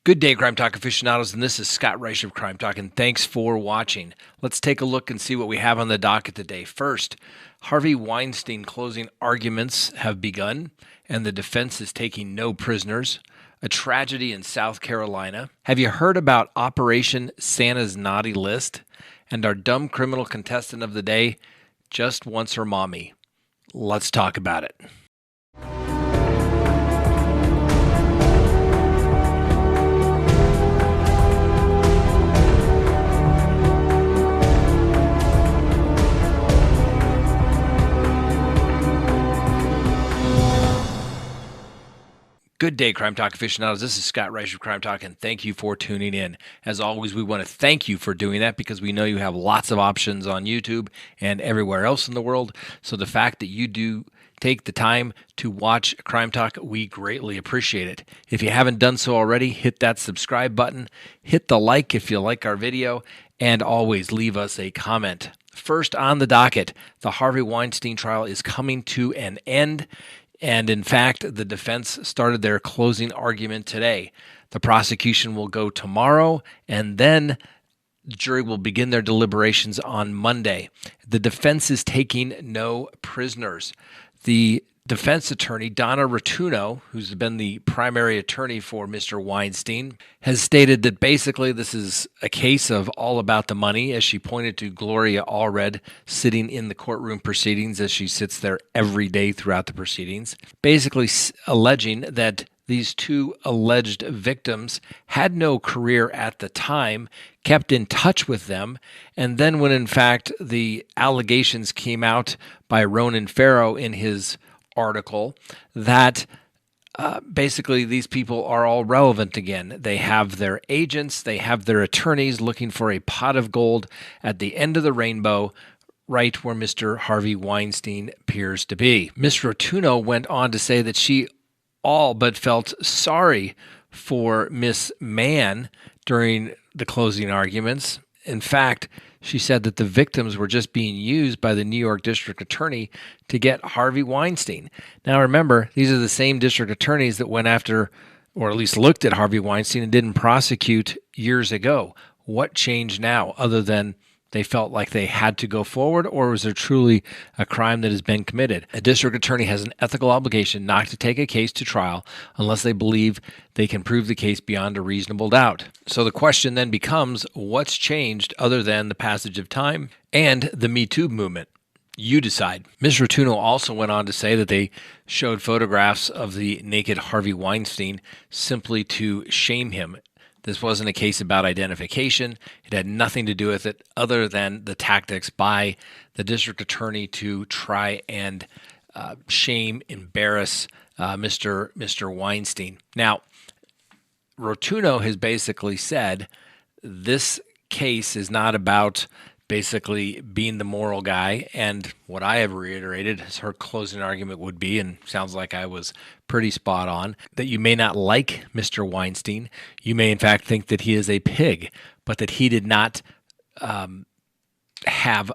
Good day, Crime Talk aficionados, and this is Scott Reisch of Crime Talk, and thanks for watching. Let's take a look and see what we have on the docket today. First, Harvey Weinstein closing arguments have begun, and the defense is taking no prisoners. A tragedy in South Carolina. Have you heard about Operation Santa's Naughty List? And our dumb criminal contestant of the day just wants her mommy. Let's talk about it. Good day, Crime Talk aficionados. This is Scott Reisch of Crime Talk, and thank you for tuning in. As always, we want to thank you for doing that because we know you have lots of options on YouTube and everywhere else in the world. So the fact that you do take the time to watch Crime Talk, we greatly appreciate it. If you haven't done so already, hit that subscribe button, hit the like if you like our video, and always leave us a comment. First on the docket, the Harvey Weinstein trial is coming to an end. And in fact, the defense started their closing argument today. The prosecution will go tomorrow, and then the jury will begin their deliberations on Monday. The defense is taking no prisoners. The defense attorney, Donna Rotuno, who's been the primary attorney for Mr. Weinstein, has stated that basically this is a case of all about the money, as she pointed to Gloria Allred sitting in the courtroom proceedings as she sits there every day throughout the proceedings, basically alleging that these two alleged victims had no career at the time, kept in touch with them, and then when in fact the allegations came out by Ronan Farrow in his article that basically these people are all relevant again. They have their agents, they have their attorneys looking for a pot of gold at the end of the rainbow, right where Mr. Harvey Weinstein appears to be. Ms. Rotuno went on to say that she all but felt sorry for Miss Mann during the closing arguments. In fact, she said that the victims were just being used by the New York District Attorney to get Harvey Weinstein. Now remember, these are the same district attorneys that went after, or at least looked at Harvey Weinstein and didn't prosecute years ago. What changed now other than they felt like they had to go forward, or was there truly a crime that has been committed? A district attorney has an ethical obligation not to take a case to trial unless they believe they can prove the case beyond a reasonable doubt. So the question then becomes, what's changed other than the passage of time and the Me Too movement? You decide. Ms. Rotuno also went on to say that they showed photographs of the naked Harvey Weinstein simply to shame him. This wasn't a case about identification. It had nothing to do with it other than the tactics by the district attorney to try and shame, embarrass Mr. Weinstein. Now, Rotuno has basically said this case is not about basically being the moral guy, and what I have reiterated as her closing argument would be, and sounds like I was pretty spot on, that you may not like Mr. Weinstein. You may in fact think that he is a pig, but that he did not have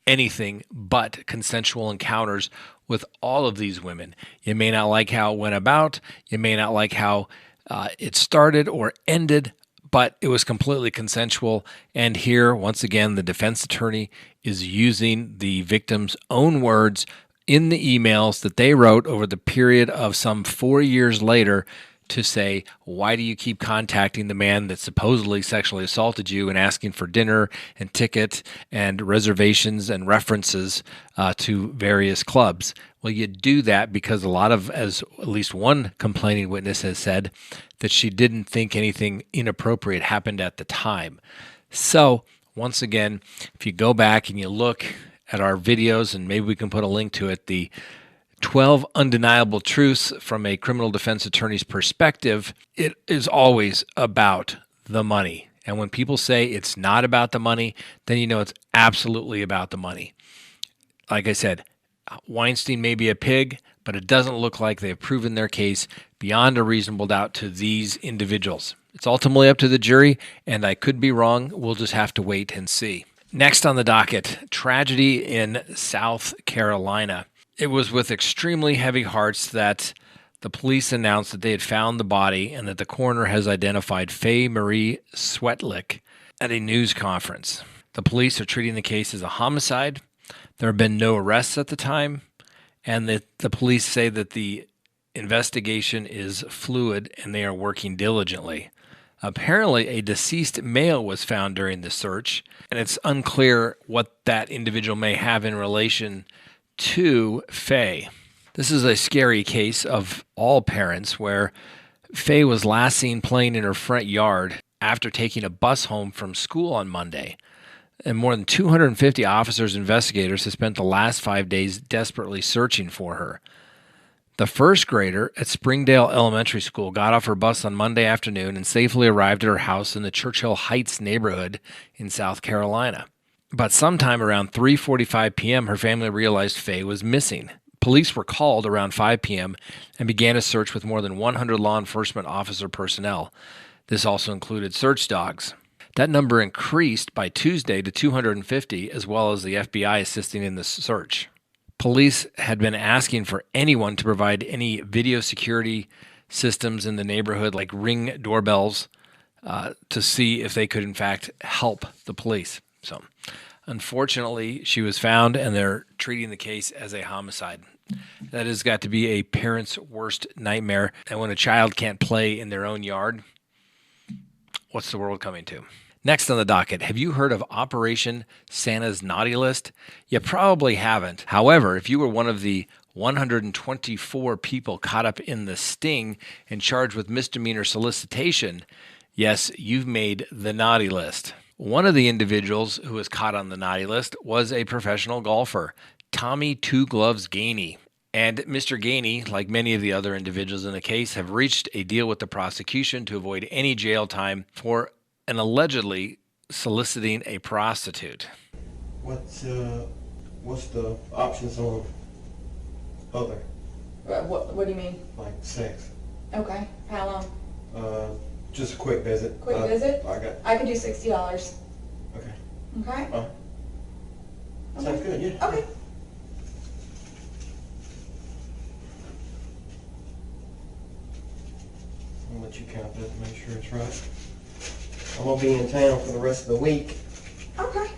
anything but consensual encounters with all of these women. You may not like how it went about. You may not like how it started or ended, but it was completely consensual. And here, once again, the defense attorney is using the victim's own words in the emails that they wrote over the period of some 4 years later to say, why do you keep contacting the man that supposedly sexually assaulted you and asking for dinner and ticket and reservations and references to various clubs? Well, you do that because a lot of, as at least one complaining witness has said, that she didn't think anything inappropriate happened at the time. So, once again, if you go back and you look at our videos, and maybe we can put a link to it, the 12 undeniable truths from a criminal defense attorney's perspective, it is always about the money. And when people say it's not about the money, then you know it's absolutely about the money. Like I said, Weinstein may be a pig, but it doesn't look like they've proven their case beyond a reasonable doubt to these individuals. It's ultimately up to the jury, and I could be wrong. We'll just have to wait and see. Next on the docket, tragedy in South Carolina. It was with extremely heavy hearts that the police announced that they had found the body and that the coroner has identified Faye Swetlik at a news conference. The police are treating the case as a homicide. There have been no arrests at the time, and the police say that the investigation is fluid and they are working diligently. Apparently, a deceased male was found during the search, and it's unclear what that individual may have in relation to Faye. This is a scary case of all parents where Faye was last seen playing in her front yard after taking a bus home from school on Monday. And more than 250 officers and investigators have spent the last 5 days desperately searching for her. The first grader at Springdale Elementary School got off her bus on Monday afternoon and safely arrived at her house in the Churchill Heights neighborhood in South Carolina. But sometime around 3:45 p.m., her family realized Faye was missing. Police were called around 5 p.m. and began a search with more than 100 law enforcement officer personnel. This also included search dogs. That number increased by Tuesday to 250, as well as the FBI assisting in the search. Police had been asking for anyone to provide any video security systems in the neighborhood, like Ring doorbells, to see if they could, in fact, help the police. So, unfortunately, she was found, and they're treating the case as a homicide. That has got to be a parent's worst nightmare. And when a child can't play in their own yard, what's the world coming to? Next on the docket, have you heard of Operation Santa's Naughty List? You probably haven't. However, if you were one of the 124 people caught up in the sting and charged with misdemeanor solicitation, yes, you've made the naughty list. One of the individuals who was caught on the naughty list was a professional golfer, Tommy Two Gloves Gainey. And Mr. Gainey, like many of the other individuals in the case, have reached a deal with the prosecution to avoid any jail time for and allegedly soliciting a prostitute. What's the options on other? What do you mean? Like sex? Okay. How long? Just a quick visit. Quick visit? I could do $60. Okay. Okay. Sounds good. Yeah. Okay. I'll let you count that to make sure it's right. I'm gonna be in town for the rest of the week. Okay.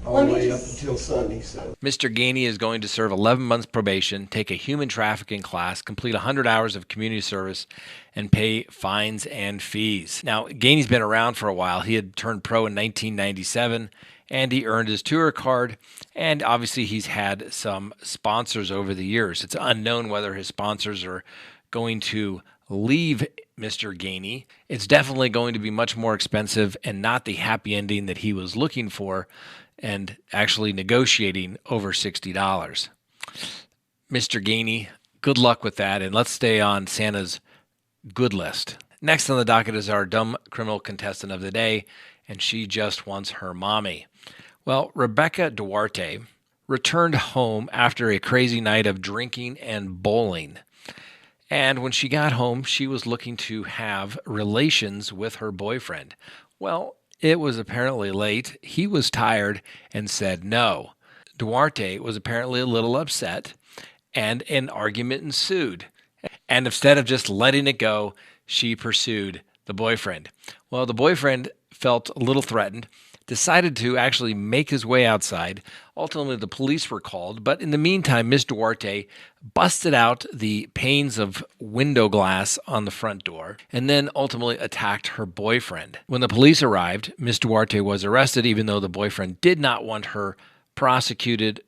All the way up until Sunday, so. Mr. Gainey is going to serve 11 months probation, take a human trafficking class, complete 100 hours of community service, and pay fines and fees. Now, Gainey's been around for a while. He had turned pro in 1997, and he earned his tour card, and obviously he's had some sponsors over the years. It's unknown whether his sponsors are going to leave Mr. Gainey. It's definitely going to be much more expensive and not the happy ending that he was looking for, and actually negotiating over $60. Mr. Gainey, good luck with that, and let's stay on Santa's good list. Next on the docket is our dumb criminal contestant of the day, and she just wants her mommy. Well, Rebecca Duarte returned home after a crazy night of drinking and bowling. And when she got home, she was looking to have relations with her boyfriend. Well, it was apparently late. He was tired and said no. Duarte was apparently a little upset, and an argument ensued. And instead of just letting it go, she pursued the boyfriend. Well, the boyfriend felt a little threatened, decided to actually make his way outside. Ultimately, the police were called, but in the meantime, Miss Duarte busted out the panes of window glass on the front door and then ultimately attacked her boyfriend. When the police arrived, Miss Duarte was arrested, even though the boyfriend did not want her prosecuted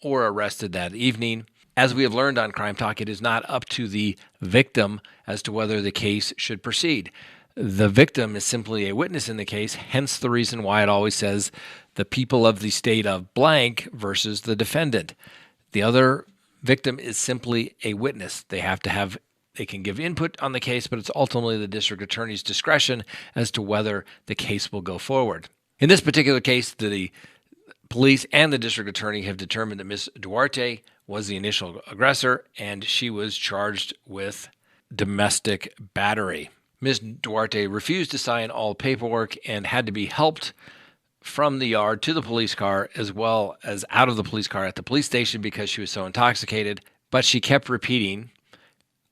or arrested that evening. As we have learned on Crime Talk, it is not up to the victim as to whether the case should proceed. The victim is simply a witness in the case, hence the reason why it always says the people of the state of blank versus the defendant. The other victim is simply a witness. They can give input on the case, but it's ultimately the district attorney's discretion as to whether the case will go forward. In this particular case, the police and the district attorney have determined that Ms. Duarte was the initial aggressor, and she was charged with domestic battery. Ms. Duarte refused to sign all paperwork and had to be helped from the yard to the police car, as well as out of the police car at the police station because she was so intoxicated. But she kept repeating,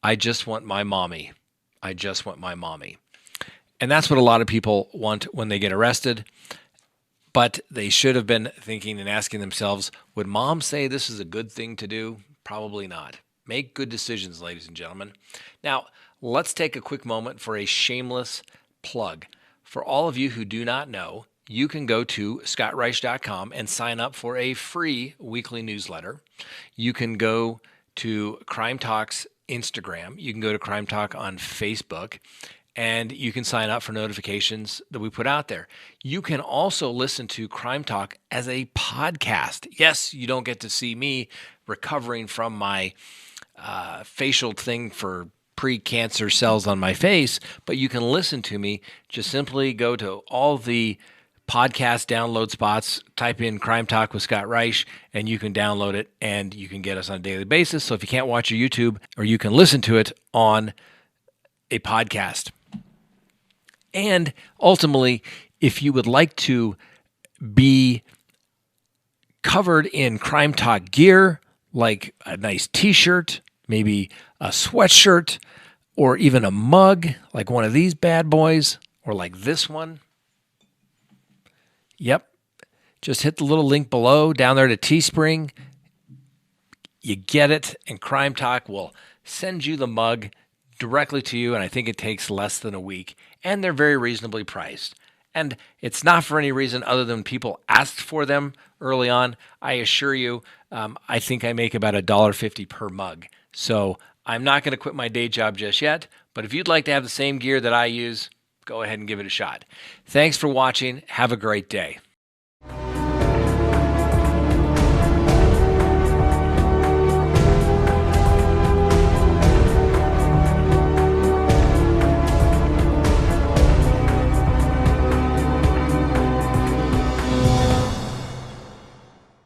I just want my mommy. I just want my mommy. And that's what a lot of people want when they get arrested. But they should have been thinking and asking themselves, would mom say this is a good thing to do? Probably not. Make good decisions, ladies and gentlemen. Now, let's take a quick moment for a shameless plug. For all of you who do not know, you can go to scottreisch.com and sign up for a free weekly newsletter. You can go to Crime Talk's Instagram. You can go to Crime Talk on Facebook, and you can sign up for notifications that we put out there. You can also listen to Crime Talk as a podcast. Yes, you don't get to see me recovering from my facial thing for pre-cancer cells on my face, but you can listen to me. Just simply go to all the podcast download spots, type in Crime Talk with Scott Reisch, and you can download it, and you can get us on a daily basis. So if you can't watch your YouTube, or you can listen to it on a podcast. And ultimately, if you would like to be covered in Crime Talk gear, like a nice t-shirt, maybe a sweatshirt, or even a mug, like one of these bad boys, or like this one. Yep. Just hit the little link below down there to Teespring. You get it, and Crime Talk will send you the mug directly to you, and I think it takes less than a week, and they're very reasonably priced. And it's not for any reason other than people asked for them early on. I assure you, I think I make about $1.50 per mug. So I'm not going to quit my day job just yet, but if you'd like to have the same gear that I use, go ahead and give it a shot. Thanks for watching. Have a great day.